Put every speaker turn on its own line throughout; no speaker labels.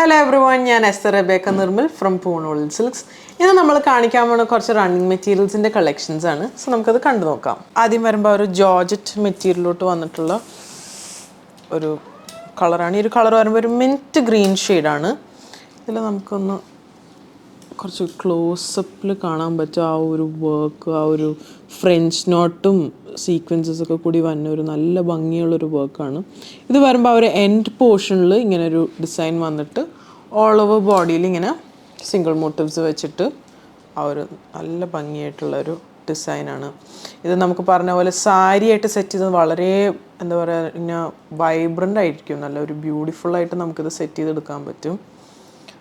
Hello everyone, I am Esther Rebecca Nirmal from Poonol Silks. Now we will see running materials in the collections. So we will see the Georgette material. This color is a mint green shade. We will see close-up work, French knot sequences ഒക്കെ കൂടി വന്ന ഒരു നല്ല ഭംഗിയുള്ള ഒരു work ആണ്. ഇത് വരുമ്പോൾ ആ ഒരു എൻഡ് പോർഷനിൽ ഇങ്ങനെ ഒരു ഡിസൈൻ വന്നിട്ട് ഓൾ ഓവർ ബോഡിയിൽ ഇങ്ങനെ സിംഗിൾ മോട്ടീവ്സ് വെച്ചിട്ട് ആ ഒരു നല്ല ഭംഗിയായിട്ടുള്ള ഒരു ഡിസൈൻ ആണ്. ഇത് നമുക്ക് പറഞ്ഞ പോലെ സാരി ആയിട്ട് സെറ്റ് ചെയ്തത് വളരെ എന്താ പറയുക ഇങ്ങനെ വൈബ്രൻ്റ് ആയിരിക്കും, നല്ല ഒരു ബ്യൂട്ടിഫുൾ ആയിട്ട് നമുക്കിത് സെറ്റ് ചെയ്തെടുക്കാൻ പറ്റും.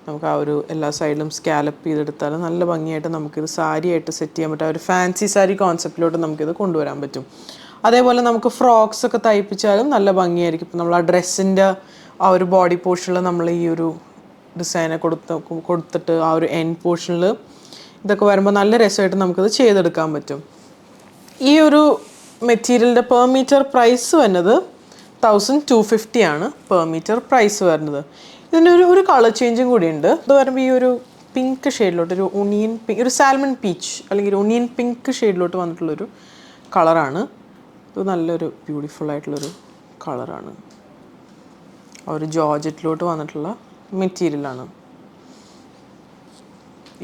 നമുക്ക് ആ ഒരു എല്ലാ സൈഡിലും സ്കാലപ്പ് ചെയ്തെടുത്താൽ നല്ല ഭംഗിയായിട്ട് നമുക്കിത് സാരി ആയിട്ട് സെറ്റ് ചെയ്യാൻ പറ്റും. ഒരു ഫാൻസി സാരി കോൺസെപ്റ്റിലോട്ട് നമുക്കിത് കൊണ്ടുവരാൻ പറ്റും. അതേപോലെ നമുക്ക് ഫ്രോക്സ് ഒക്കെ തയ്പ്പിച്ചാലും നല്ല ഭംഗിയായിരിക്കും. ഇപ്പം നമ്മൾ ആ ഡ്രസ്സിൻ്റെ ആ ഒരു ബോഡി പോർഷനിൽ നമ്മൾ ഈ ഒരു ഡിസൈനെ കൊടുത്തിട്ട് ആ ഒരു എൻഡ് പോർഷനിൽ ഇതൊക്കെ വരുമ്പോൾ നല്ല രസമായിട്ട് നമുക്കിത് ചെയ്തെടുക്കാൻ പറ്റും. ഈ ഒരു മെറ്റീരിയലിൻ്റെ പെർ മീറ്റർ പ്രൈസ് വരുന്നത് 1250 ആണ് പെർ മീറ്റർ പ്രൈസ് വരുന്നത്. ഇതിനൊരു കളർ ചേഞ്ചും കൂടിയുണ്ട്. ഇത് വരുമ്പോൾ ഈ ഒരു പിങ്ക് ഷെയ്ഡിലോട്ട് ഒരു ഒണിയൻ പിങ്ക്, ഒരു സാൽമൺ പീച്ച് അല്ലെങ്കിൽ ഒണിയൻ പിങ്ക് ഷെയ്ഡിലോട്ട് വന്നിട്ടുള്ളൊരു കളറാണ്. ഇത് നല്ലൊരു ബ്യൂട്ടിഫുൾ ആയിട്ടുള്ളൊരു കളറാണ്. ഒരു ജോർജറ്റിലോട്ട് വന്നിട്ടുള്ള മെറ്റീരിയലാണ്.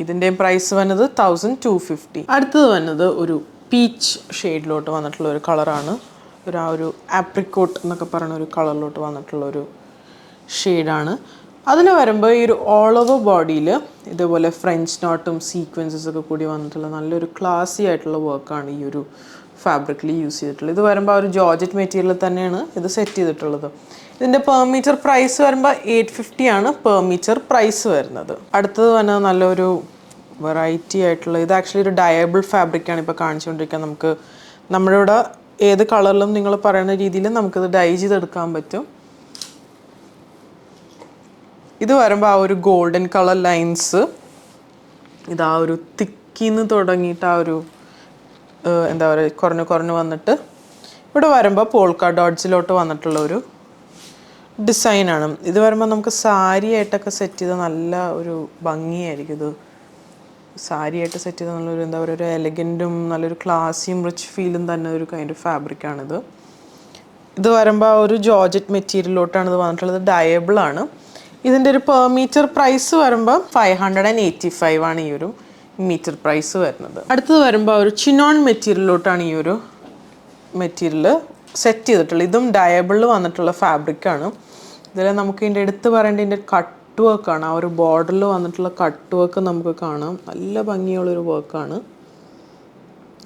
ഇതിൻ്റെയും പ്രൈസ് വന്നത് 1250. അടുത്തത് വന്നത് ഒരു പീച്ച് ഷെയ്ഡിലോട്ട് വന്നിട്ടുള്ള ഒരു കളറാണ്. ആ ഒരു ആപ്രിക്കോട്ട് എന്നൊക്കെ പറയുന്ന ഒരു കളറിലോട്ട് വന്നിട്ടുള്ളൊരു ഷെയ്ഡാണ്. അതിൽ വരുമ്പോൾ ഈ ഒരു ഓൾ ഓവർ ബോഡിയിൽ ഇതേപോലെ ഫ്രഞ്ച് നോട്ടും സീക്വൻസസ് ഒക്കെ കൂടി വന്നിട്ടുള്ള നല്ലൊരു ക്ലാസി ആയിട്ടുള്ള വർക്കാണ് ഈ ഒരു ഫാബ്രിക്കിൽ യൂസ് ചെയ്തിട്ടുള്ളത്. ഇത് വരുമ്പോൾ ആ ഒരു ജോർജറ്റ് മെറ്റീരിയൽ തന്നെയാണ് ഇത് സെറ്റ് ചെയ്തിട്ടുള്ളത്. ഇതിൻ്റെ പെർ മീറ്റർ പ്രൈസ് വരുമ്പോൾ 850 ആണ് പെർ മീറ്റർ പ്രൈസ് വരുന്നത്. അടുത്തത് വന്നത് നല്ലൊരു വെറൈറ്റി ആയിട്ടുള്ള, ഇത് ആക്ച്വലി ഒരു ഡയബിൾ ഫാബ്രിക്കാണ് ഇപ്പോൾ കാണിച്ചുകൊണ്ടിരിക്കുക. നമുക്ക് നമ്മുടെ ഇവിടെ ഏത് കളറിലും നിങ്ങൾ പറയുന്ന രീതിയിൽ നമുക്കിത് ഡൈ ചെയ്തെടുക്കാൻ പറ്റും. ഇത് വരുമ്പോൾ ആ ഒരു ഗോൾഡൻ കളർ ലൈൻസ് ഇതാ ഒരു തിക്കിന്ന് തുടങ്ങിയിട്ട് ആ ഒരു എന്താ പറയുക കുറഞ്ഞ് വന്നിട്ട് ഇവിടെ വരുമ്പോൾ പോൾക്ക ഡോട്ട്സിലോട്ട് വന്നിട്ടുള്ള ഒരു ഡിസൈനാണ്. ഇത് വരുമ്പോൾ നമുക്ക് സാരി ആയിട്ടൊക്കെ സെറ്റ് ചെയ്ത നല്ല ഒരു ഭംഗിയായിരിക്കും. ഇത് സാരി ആയിട്ട് സെറ്റ് ചെയ്ത നല്ലൊരു എന്താ പറയുക ഒരു എലഗൻറ്റും നല്ലൊരു ക്ലാസിയും റിച്ച് ഫീലും തന്നെ ഒരു കൈൻഡ് ഓഫ് ഫാബ്രിക്കാണിത്. ഇത് വരുമ്പോൾ ആ ഒരു ജോർജറ്റ് മെറ്റീരിയലിലോട്ടാണ് ഇത് വന്നിട്ടുള്ളത്. ഡയബിളാണ്. ഇതിൻ്റെ ഒരു പെർ മീറ്റർ പ്രൈസ് വരുമ്പോൾ 585 ആണ് ഈ ഒരു മീറ്റർ പ്രൈസ് വരുന്നത്. അടുത്തത് വരുമ്പോൾ ഒരു ചിനോൺ മെറ്റീരിയലിലോട്ടാണ് ഈ ഒരു മെറ്റീരിയൽ സെറ്റ് ചെയ്തിട്ടുള്ളത്. ഇതും ഡയബിളിൽ വന്നിട്ടുള്ള ഫാബ്രിക്കാണ്. ഇതിൽ നമുക്ക് ഇതിൻ്റെ എടുത്ത് പറയേണ്ട ഇതിൻ്റെ കട്ട് വർക്കാണ്. ആ ഒരു ബോർഡറിൽ വന്നിട്ടുള്ള കട്ട് വർക്ക് നമുക്ക് കാണാം. നല്ല ഭംഗിയുള്ളൊരു വർക്കാണ്.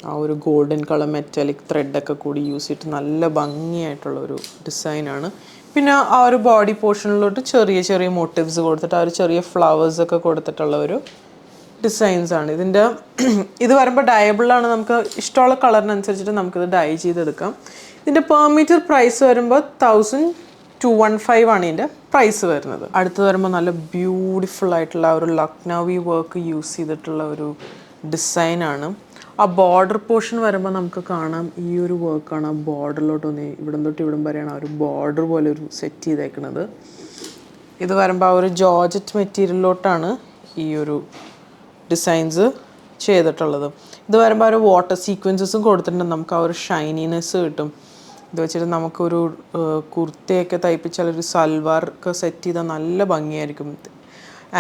ആ ഒരു ഗോൾഡൻ കളർ മെറ്റാലിക് ത്രെഡൊക്കെ കൂടി യൂസ് ചെയ്തിട്ട് നല്ല ഭംഗിയായിട്ടുള്ളൊരു ഡിസൈനാണ്. പിന്നെ ആ ഒരു ബോഡി പോർഷനിലോട്ട് ചെറിയ ചെറിയ മോട്ടീവ്സ് കൊടുത്തിട്ട് ആ ഒരു ചെറിയ ഫ്ലവേഴ്സൊക്കെ കൊടുത്തിട്ടുള്ള ഒരു ഡിസൈൻസാണ്. ഇത് വരുമ്പോൾ ഡയബിളാണ്. നമുക്ക് ഇഷ്ടമുള്ള കളറിനനുസരിച്ചിട്ട് നമുക്കിത് ഡൈ ചെയ്തെടുക്കാം. ഇതിൻ്റെ പെർ മീറ്റർ പ്രൈസ് വരുമ്പോൾ 1215 ആണ് ഇതിൻ്റെ പ്രൈസ് വരുന്നത്. അടുത്തത് വരുമ്പോൾ നല്ല ബ്യൂട്ടിഫുൾ ആയിട്ടുള്ള ഒരു ലക്നൗവി വർക്ക് യൂസ് ചെയ്തിട്ടുള്ള ഒരു ഡിസൈനാണ്. ആ ബോർഡർ പോർഷൻ വരുമ്പോൾ നമുക്ക് കാണാം ഈ ഒരു വർക്കാണ്. ആ ബോർഡറിലോട്ട് വന്ന് ഇവിടം തൊട്ട് ഇവിടം വരെയാണ് ആ ഒരു ബോർഡർ പോലെ ഒരു സെറ്റ് ചെയ്തേക്കുന്നത്. ഇത് വരുമ്പോൾ ആ ഒരു ജോർജറ്റ് മെറ്റീരിയലിലോട്ടാണ് ഈ ഒരു ഡിസൈൻസ് ചെയ്തിട്ടുള്ളത്. ഇത് വരുമ്പോൾ ആ ഒരു വാട്ടർ സീക്വൻസസും കൊടുത്തിട്ടുണ്ട്. നമുക്ക് ആ ഒരു ഷൈനിനെസ് കിട്ടും. ഇത് വെച്ചിട്ട് നമുക്കൊരു കുർത്തയൊക്കെ തയ്പ്പിച്ചാൽ ഒരു സൽവാർ ഒക്കെ സെറ്റ് ചെയ്താൽ നല്ല ഭംഗിയായിരിക്കും.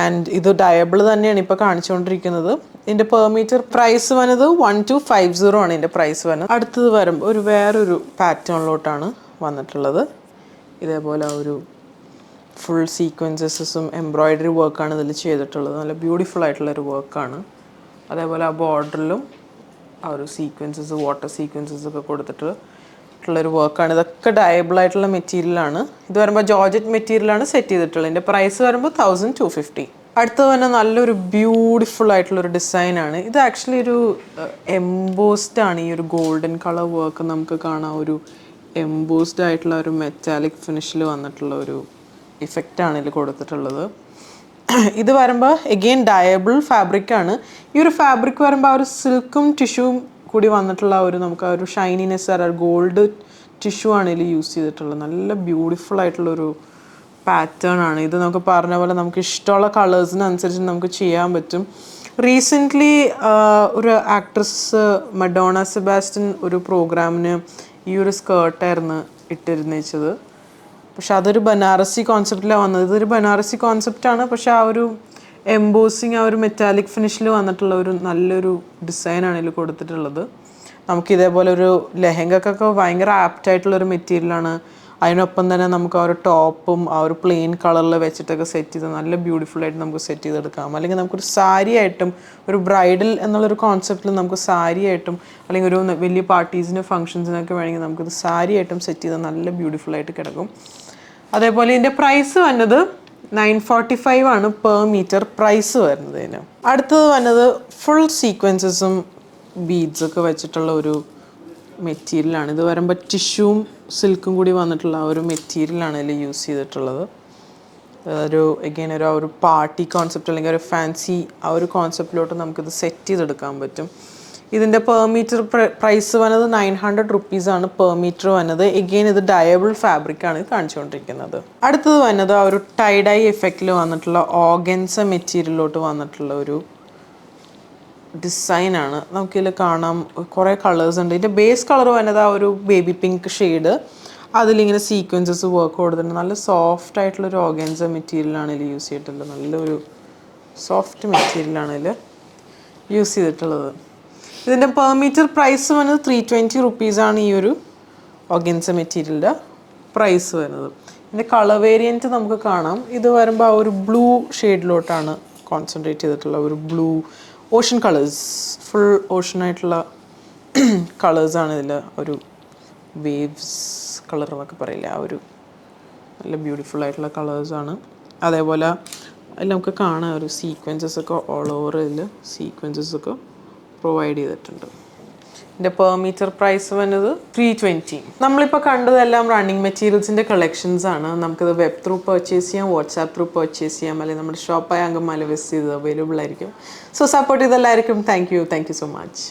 ആൻഡ് ഇത് ഡയബിൾ തന്നെയാണ് ഇപ്പോൾ കാണിച്ചുകൊണ്ടിരിക്കുന്നത്. ഇതിൻ്റെ പെർ മീറ്റർ പ്രൈസ് വന്നത് 1250 ആണ് ഇതിൻ്റെ പ്രൈസ് വരുന്നത്. അടുത്തത് വരുമ്പോൾ വേറൊരു പാറ്റേണിലോട്ടാണ് വന്നിട്ടുള്ളത്. ഇതേപോലെ ഒരു ഫുൾ സീക്വൻസസും എംബ്രോയ്ഡറി വർക്കാണ് ഇതിൽ ചെയ്തിട്ടുള്ളത്. നല്ല ബ്യൂട്ടിഫുൾ ആയിട്ടുള്ളൊരു വർക്കാണ്. അതേപോലെ ആ ബോർഡറിലും ആ ഒരു സീക്വൻസസ് വാട്ടർ സീക്വൻസസ് ഒക്കെ കൊടുത്തിട്ടുള്ളൊരു വർക്കാണ്. ഇതൊക്കെ ഡയബിൾ ആയിട്ടുള്ള മെറ്റീരിയലാണ്. ഇത് വരുമ്പോൾ ജോർജറ്റ് മെറ്റീരിയലാണ് സെറ്റ് ചെയ്തിട്ടുള്ളത്. ഇതിൻ്റെ പ്രൈസ് വരുമ്പോൾ 1250. അടുത്തത് തന്നെ നല്ലൊരു ബ്യൂട്ടിഫുൾ ആയിട്ടുള്ളൊരു ഡിസൈനാണ്. ഇത് ആക്ച്വലി ഒരു എംബോസ്ഡ് ആണ്. ഈ ഒരു ഗോൾഡൻ കളർ വർക്ക് നമുക്ക് കാണാം. ഒരു എംബോസ്ഡ് ആയിട്ടുള്ള ഒരു മെറ്റാലിക് ഫിനിഷിൽ വന്നിട്ടുള്ള ഒരു ഇഫക്റ്റാണ് ഇതിൽ കൊടുത്തിട്ടുള്ളത്. ഇത് വരുമ്പോൾ എഗെയിൻ ഡയബിൾ ഫാബ്രിക്കാണ്. ഈ ഒരു ഫാബ്രിക് വരുമ്പോൾ ആ ഒരു സിൽക്കും ടിഷ്യൂവും കൂടി വന്നിട്ടുള്ള ഒരു നമുക്ക് ആ ഒരു ഷൈനിനെസ് ഗോൾഡ് ടിഷ്യൂ ആണ് ഇതിൽ യൂസ് ചെയ്തിട്ടുള്ളത്. നല്ല ബ്യൂട്ടിഫുൾ ആയിട്ടുള്ളൊരു പാറ്റേൺ ആണ് ഇത്. നമുക്ക് പറഞ്ഞ പോലെ നമുക്ക് ഇഷ്ടമുള്ള കളേഴ്സിനനുസരിച്ച് നമുക്ക് ചെയ്യാൻ പറ്റും. റീസെൻ്റ്ലി ഒരു ആക്ട്രസ് മഡോണ സെബാസ്റ്റ്യൻ ഒരു പ്രോഗ്രാമിന് ഈ ഒരു സ്കേർട്ടായിരുന്നു ഇട്ടിരുന്നേച്ചത്. പക്ഷെ അതൊരു ബനാറസി കോൺസെപ്റ്റിലാണ് വന്നത്. ഇതൊരു ബനാറസി കോൺസെപ്റ്റാണ്, പക്ഷെ ആ ഒരു എംബോസിങ്, ആ ഒരു മെറ്റാലിക് ഫിനിഷിൽ വന്നിട്ടുള്ള ഒരു നല്ലൊരു ഡിസൈനാണ് ഇതിൽ കൊടുത്തിട്ടുള്ളത്. നമുക്ക് ഇതേപോലെ ഒരു ലെഹങ്കക്കൊക്കെ ഭയങ്കര ആപ്റ്റായിട്ടുള്ളൊരു മെറ്റീരിയലാണ്. അതിനൊപ്പം തന്നെ നമുക്ക് ആ ഒരു ടോപ്പും ആ ഒരു പ്ലെയിൻ കളറിൽ വെച്ചിട്ടൊക്കെ സെറ്റ് ചെയ്ത് നല്ല ബ്യൂട്ടിഫുള്ളായിട്ട് നമുക്ക് സെറ്റ് ചെയ്തെടുക്കാം. അല്ലെങ്കിൽ നമുക്കൊരു സാരി ആയിട്ടും ഒരു ബ്രൈഡൽ എന്നുള്ളൊരു കോൺസെപ്റ്റിൽ നമുക്ക് സാരി ആയിട്ടും അല്ലെങ്കിൽ ഒരു വലിയ പാർട്ടീസിന് ഫംഗ്ഷൻസിനൊക്കെ വേണമെങ്കിൽ നമുക്കിത് സാരി ആയിട്ടും സെറ്റ് ചെയ്താൽ നല്ല ബ്യൂട്ടിഫുള്ളായിട്ട് കിടക്കും. അതേപോലെ ഇതിൻ്റെ പ്രൈസ് വന്നത് 945 ആണ് പെർ മീറ്റർ പ്രൈസ് വരുന്നത്. ഇതിന് അടുത്തത് വന്നത് ഫുൾ സീക്വൻസസും ബീഡ്സൊക്കെ വെച്ചിട്ടുള്ള ഒരു മെറ്റീരിയലാണ്. ഇത് വരുമ്പോൾ ടിഷ്യൂവും സിൽക്കും കൂടി വന്നിട്ടുള്ള ആ ഒരു മെറ്റീരിയലാണ് ഇതിൽ യൂസ് ചെയ്തിട്ടുള്ളത്. ഒരു ഒരു പാർട്ടി കോൺസെപ്റ്റ് അല്ലെങ്കിൽ ഒരു ഫാൻസി ആ ഒരു കോൺസെപ്റ്റിലോട്ട് നമുക്കിത് സെറ്റ് ചെയ്തെടുക്കാൻ പറ്റും. ഇതിൻ്റെ പെർ മീറ്റർ പ്രൈസ് വന്നത് 900 റുപ്പീസാണ് പെർ മീറ്റർ വന്നത്. ഇത് ഡയബിൾ ഫാബ്രിക്കാണ് ഇത് കാണിച്ചുകൊണ്ടിരിക്കുന്നത്. അടുത്തത് വന്നത് ആ ഒരു ടൈഡൈ എഫക്റ്റിൽ വന്നിട്ടുള്ള ഓർഗൻസ മെറ്റീരിയലിലോട്ട് വന്നിട്ടുള്ള ഒരു ഡിസൈനാണ്. നമുക്കിതിൽ കാണാം കുറേ കളേഴ്സ് ഉണ്ട്. ഇതിൻ്റെ ബേസ് കളർ വന്നത് ആ ഒരു ബേബി പിങ്ക് ഷെയ്ഡ്, അതിലിങ്ങനെ സീക്വൻസസ് വർക്ക് കൊടുത്തിട്ടുണ്ട്. നല്ല സോഫ്റ്റ് ആയിട്ടുള്ളൊരു ഓർഗൻസ മെറ്റീരിയലാണ് ഇതിൽ യൂസ് ചെയ്തിട്ടുള്ളത്. നല്ലൊരു സോഫ്റ്റ് മെറ്റീരിയലാണ് ഇതിൽ യൂസ് ചെയ്തിട്ടുള്ളത്. ഇതിൻ്റെ പെർ മീറ്റർ പ്രൈസ് വന്നത് 320 റുപ്പീസാണ് ഈ ഒരു ഓർഗൻസ മെറ്റീരിയലിൻ്റെ പ്രൈസ് വരുന്നത്. ഇതിൻ്റെ കളർ വേരിയൻറ്റ് നമുക്ക് കാണാം. ഇത് വരുമ്പോൾ ആ ഒരു ബ്ലൂ ഷെയ്ഡിലോട്ടാണ് കോൺസെൻട്രേറ്റ് ചെയ്തിട്ടുള്ള ഒരു ബ്ലൂ ഓഷൻ കളേഴ്സ്, ഫുൾ ഓഷനായിട്ടുള്ള കളേഴ്സാണ് ഇതിൽ. ഒരു വേവ്സ് കളർ എന്നൊക്കെ പറയില്ല, ആ ഒരു നല്ല ബ്യൂട്ടിഫുൾ ആയിട്ടുള്ള കളേഴ്സാണ്. അതേപോലെ അതിൽ നമുക്ക് കാണാം ഒരു സീക്വൻസസ് ഒക്കെ ഓൾ ഓവർ ഇതിൽ സീക്വൻസസ് ഒക്കെ പ്രൊവൈഡ് ചെയ്തിട്ടുണ്ട്. ഇതിൻ്റെ പെർ മീറ്റർ പ്രൈസ് വന്നത് 320. നമ്മളിപ്പോൾ കണ്ടതെല്ലാം റണ്ണിങ് മെറ്റീരിയൽസിൻ്റെ കളക്ഷൻസ് ആണ്. നമുക്കിത് വെബ് ത്രൂ പർച്ചേസ് ചെയ്യാം, വാട്സാപ്പ് ത്രൂ പർച്ചേസ് ചെയ്യാം, അല്ലെങ്കിൽ നമ്മുടെ ഷോപ്പായ അങ്കമാലി വിസിറ്റ് ചെയ്ത് അവൈലബിൾ ആയിരിക്കും. സോ സപ്പോർട്ട് ചെയ്തെല്ലാവർക്കും താങ്ക് യു സോ മച്ച്.